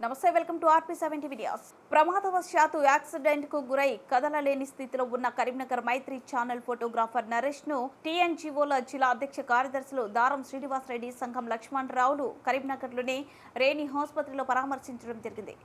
నమస్తే, welcome to RP7 TV news. ప్రమాదవశాత్తు accident కు గురై కదలలేని స్థితిలో ఉన్న కరీంనగర్ మైత్రి ఛానల్ ఫోటోగ్రాఫర్ నరేష్ ను TNGOల జిల్లా అధ్యక్ష కార్యదర్శులు దారం శ్రీనివాసరెడ్డి, సంఘం లక్ష్మణరావులు కరీంనగర్లోని రేణి ఆసుపత్రిలో పరామర్శించడం జరిగింది.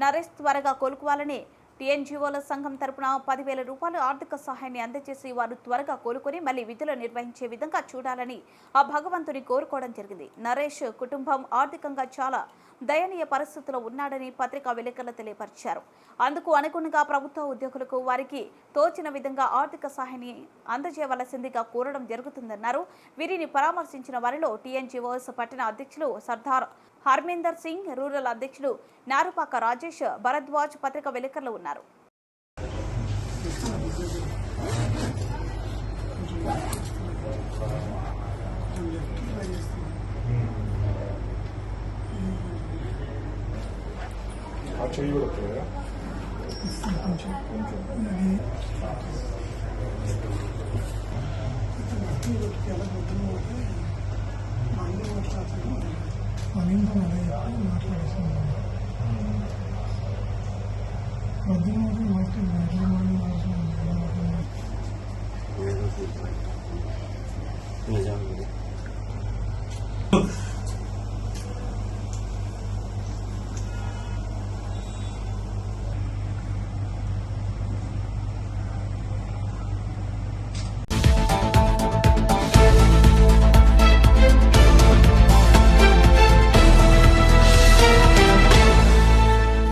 నరేష్ త్వరగా కోలుకోవాలని TNGOల సంఘం తరపున 10,000 రూపాయల ఆర్థిక సహాయాన్ని అందజేసి వారు త్వరగా కోలుకొని మళ్లీ విధులు నిర్వహించే విధంగా చూడాలని ఆ భగవంతుని కోరుకోవడం జరిగింది. నరేష్ కుటుంబం ఆర్థికంగా చాలా దయనీయ పరిస్థితుల్లో ఉన్నాడని పత్రికా విలేకరులు తెలియపరిచారు. అందుకు అనుగుణంగా ప్రభుత్వ ఉద్యోగులకు వారికి తోచిన విధంగా ఆర్థిక సహాయాన్ని అందజేయవలసిందిగా కోరడం జరుగుతుందన్నారు. వీరిని పరామర్శించిన వారిలో TNGOస్ పట్టణ అధ్యక్షులు సర్దార్ హర్మేందర్ సింగ్, రూరల్ అధ్యక్షుడు నారుపాక రాజేష్ భరద్వాజ్ పత్రికా విలేకరులు ఉన్నారు. నిజాం